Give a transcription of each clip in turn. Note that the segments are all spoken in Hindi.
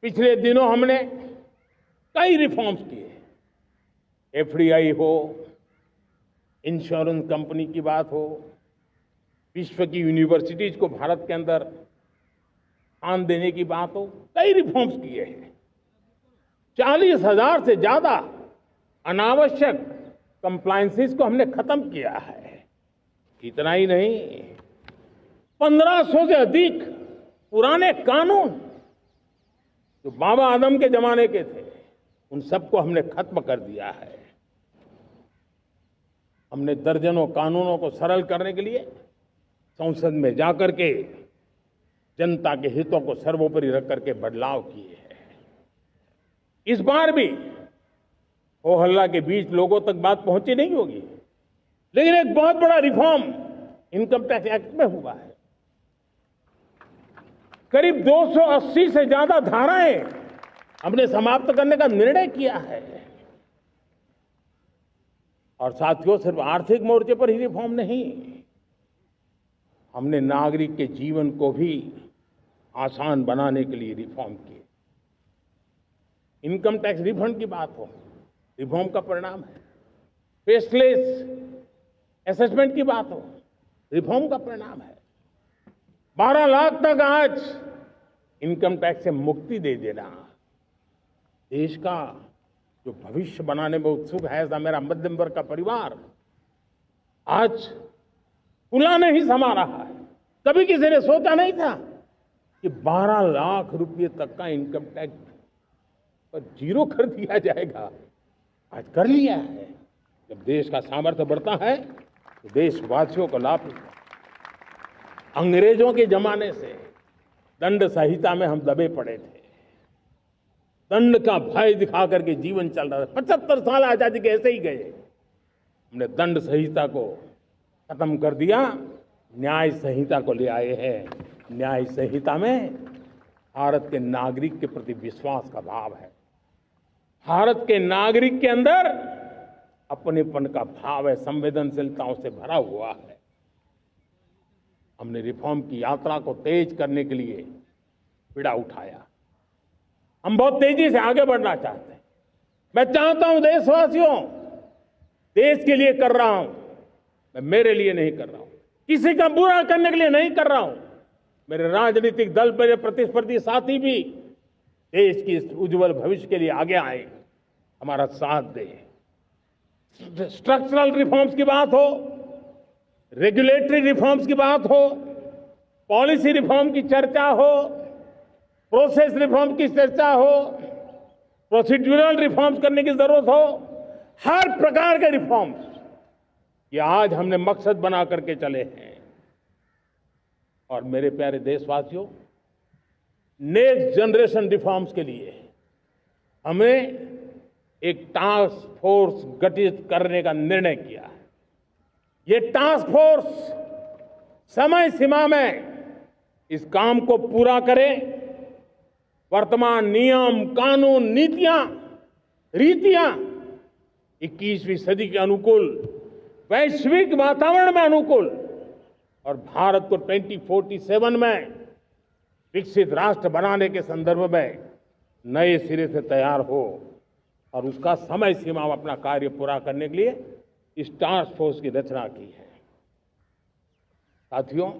पिछले दिनों हमने कई रिफॉर्म्स किए। एफडीआई हो, इंश्योरेंस कंपनी की बात हो, विश्व की यूनिवर्सिटीज को भारत के अंदर स्थान देने की बात हो, कई रिफॉर्म्स किए हैं। 40,000 से ज्यादा अनावश्यक कंप्लायंसेस को हमने खत्म किया है। इतना ही नहीं, 1500 से अधिक पुराने कानून जो बाबा आदम के जमाने के थे, उन सबको हमने खत्म कर दिया है। हमने दर्जनों कानूनों को सरल करने के लिए संसद में जाकर के जनता के हितों को सर्वोपरि रख करके बदलाव किए हैं। इस बार भी हो हल्ला के बीच लोगों तक बात पहुंची नहीं होगी, लेकिन एक बहुत बड़ा रिफॉर्म इनकम टैक्स एक्ट में हुआ है। करीब 280 से ज्यादा धाराएं हमने समाप्त करने का निर्णय किया है। और साथियों, सिर्फ आर्थिक मोर्चे पर ही रिफॉर्म नहीं, हमने नागरिक के जीवन को भी आसान बनाने के लिए रिफॉर्म किए। इनकम टैक्स रिफंड की बात हो, रिफॉर्म का परिणाम है। फेसलेस असेसमेंट की बात हो, रिफॉर्म का परिणाम है। 12 लाख तक आज इनकम टैक्स से मुक्ति दे देना, देश का जो भविष्य बनाने में उत्सुक है ऐसा मेरा मध्यम वर्ग का परिवार आज फूला नहीं समा रहा है। कभी किसी ने सोचा नहीं था कि 12 लाख रुपए तक का इनकम टैक्स पर जीरो कर दिया जाएगा। आज कर लिया है। जब देश का सामर्थ्य बढ़ता है तो देशवासियों को लाभ मिलता है। अंग्रेजों के जमाने से दंड संहिता में हम दबे पड़े थे। दंड का भय दिखा करके जीवन चल रहा था। 75 साल आजादी के ऐसे ही गए। हमने दंड संहिता को खत्म कर दिया, न्याय संहिता को ले आए हैं। न्याय संहिता में भारत के नागरिक के प्रति विश्वास का भाव है। भारत के नागरिक के अंदर अपनेपन का भाव है, संवेदनशीलताओं से भरा हुआ है। हमने रिफॉर्म की यात्रा को तेज करने के लिए बीड़ा उठाया। हम बहुत तेजी से आगे बढ़ना चाहते हैं। मैं चाहता हूं देशवासियों, देश के लिए कर रहा हूं, मैं मेरे लिए नहीं कर रहा हूं, किसी का बुरा करने के लिए नहीं कर रहा हूं। मेरे राजनीतिक दल, मेरे प्रतिस्पर्धी साथी भी देश की इस उज्जवल भविष्य के लिए आगे आए, हमारा साथ दें। स्ट्रक्चरल रिफॉर्म्स की बात हो, रेगुलेटरी रिफॉर्म्स की बात हो, पॉलिसी रिफॉर्म की चर्चा हो, प्रोसेस रिफॉर्म की चर्चा हो, प्रोसीड्यूरल रिफॉर्म्स करने की जरूरत हो, हर प्रकार के रिफॉर्म्स ये आज हमने मकसद बना करके चले हैं। और मेरे प्यारे देशवासियों, नेक्स्ट जनरेशन रिफॉर्म्स के लिए हमें एक टास्क फोर्स गठित करने का निर्णय किया है। ये टास्क फोर्स समय सीमा में इस काम को पूरा करे। वर्तमान नियम, कानून, नीतियां, रीतियां 21वीं सदी के अनुकूल, वैश्विक वातावरण में अनुकूल और भारत को 2047 में विकसित राष्ट्र बनाने के संदर्भ में नए सिरे से तैयार हो और उसका समय सीमा में अपना कार्य पूरा करने के लिए इस टास्क फोर्स की रचना की है। साथियों,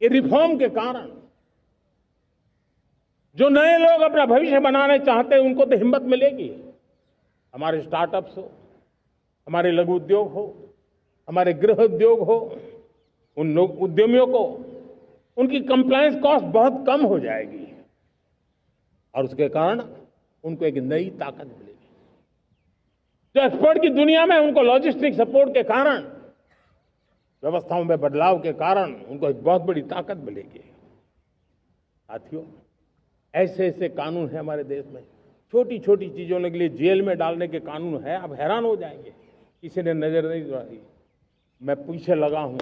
ये रिफॉर्म के कारण जो नए लोग अपना भविष्य बनाने चाहते हैं उनको तो हिम्मत मिलेगी। हमारे स्टार्टअप्स हो, हमारे लघु उद्योग हो, हमारे गृह उद्योग हो, उन लोग उद्यमियों को उनकी कंप्लायंस कॉस्ट बहुत कम हो जाएगी और उसके कारण उनको एक नई ताकत मिलेगी। जो एक्सपोर्ट की दुनिया में उनको लॉजिस्टिक सपोर्ट के कारण, व्यवस्थाओं में बदलाव के कारण उनको एक बहुत बड़ी ताकत मिलेगी। साथियों, ऐसे ऐसे कानून हैं हमारे देश में। छोटी छोटी चीजों के लिए जेल में डालने के कानून है। आप हैरान हो जाएंगे, किसी ने नजर नहीं दौड़ाई। मैं पीछे लगा हूं,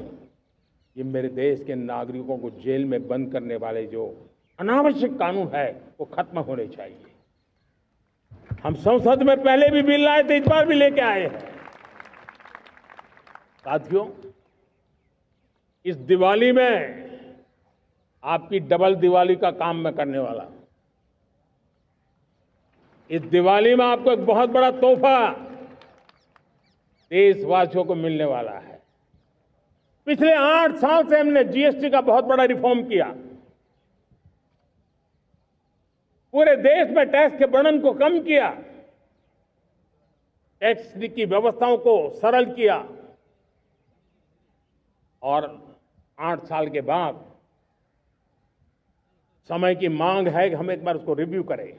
ये मेरे देश के नागरिकों को जेल में बंद करने वाले जो अनावश्यक कानून है वो खत्म होने चाहिए। हम संसद में पहले भी बिल लाए थे, इस बार भी लेके आए हैं। साथियों, इस दिवाली में आपकी डबल दिवाली का काम मैं करने वाला हूं। इस दिवाली में आपको एक बहुत बड़ा तोहफा देशवासियों को मिलने वाला है। पिछले 8 साल से हमने जीएसटी का बहुत बड़ा रिफॉर्म किया। पूरे देश में टैक्स के बर्डन को कम किया, टैक्स की व्यवस्थाओं को सरल किया और 8 साल के बाद समय की मांग है कि हम एक बार उसको रिव्यू करें।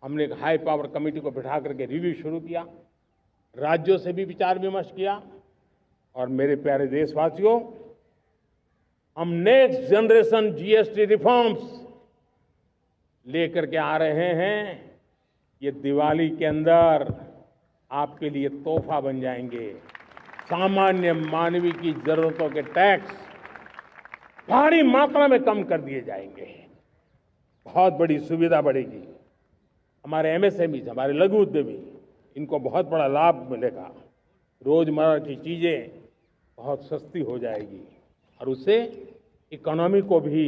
हमने एक हाई पावर कमेटी को बिठा करके रिव्यू शुरू किया, राज्यों से भी विचार विमर्श किया और मेरे प्यारे देशवासियों, हम नेक्स्ट जनरेशन जीएसटी रिफॉर्म्स लेकर के आ रहे हैं। ये दिवाली के अंदर आपके लिए तोहफा बन जाएंगे। सामान्य मानवीय की जरूरतों के टैक्स भारी मात्रा में कम कर दिए जाएंगे। बहुत बड़ी सुविधा बढ़ेगी। हमारे एमएसएमई, हमारे लघु उद्यमी, इनको बहुत बड़ा लाभ मिलेगा। रोजमर्रा की चीजें बहुत सस्ती हो जाएगी और उससे इकोनॉमी को भी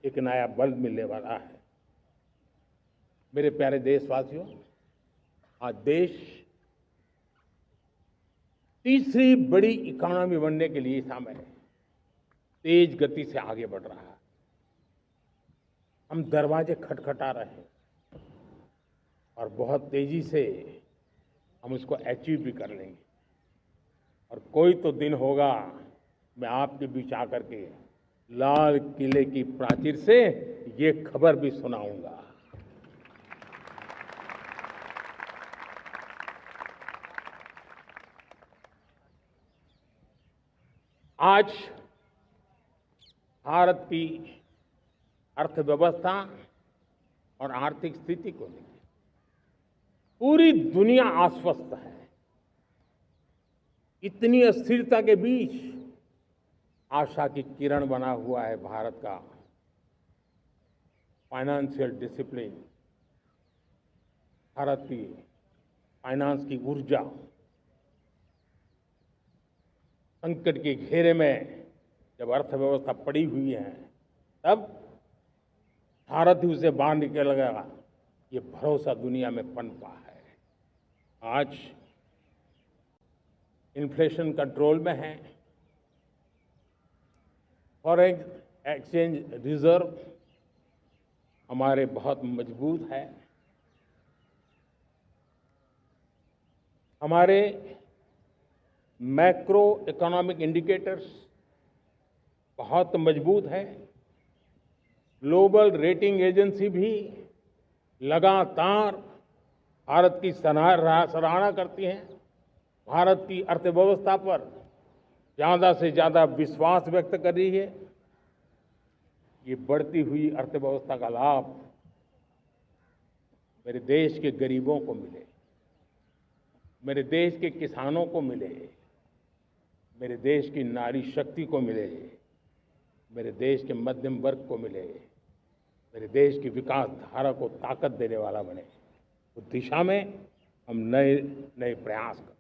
एक नया बल मिलने वाला है। मेरे प्यारे देशवासियों, आज देश तीसरी बड़ी इकोनॉमी बनने के लिए समय है, तेज गति से आगे बढ़ रहा है। हम दरवाजे खटखटा रहे हैं और बहुत तेजी से हम उसको अचीव भी कर लेंगे। और कोई तो दिन होगा, मैं आपके बीच आकर के लाल किले की प्राचीर से ये खबर भी सुनाऊंगा। आज भारत की अर्थव्यवस्था और आर्थिक स्थिति को लेकर पूरी दुनिया आश्वस्त है। इतनी अस्थिरता के बीच आशा की किरण बना हुआ है भारत का फाइनेंशियल डिसिप्लिन, भारत की फाइनेंस की ऊर्जा। संकट के घेरे में जब अर्थव्यवस्था पड़ी हुई है, तब भारत ही उसे बाहर निकलेगा, ये भरोसा दुनिया में पनपा है। आज इन्फ्लेशन कंट्रोल में है, फॉरेन एक्सचेंज रिजर्व हमारे बहुत मजबूत है, हमारे मैक्रो इकोनॉमिक इंडिकेटर्स बहुत मजबूत है। ग्लोबल रेटिंग एजेंसी भी लगातार भारत की सराहना करती हैं, भारत की अर्थव्यवस्था पर ज़्यादा से ज़्यादा विश्वास व्यक्त कर रही है। ये बढ़ती हुई अर्थव्यवस्था का लाभ मेरे देश के गरीबों को मिले, मेरे देश के किसानों को मिले, मेरे देश की नारी शक्ति को मिले, मेरे देश के मध्यम वर्ग को मिले, मेरे देश की विकास धारा को ताकत देने वाला बने। उस दिशा में हम नए नए प्रयास करें।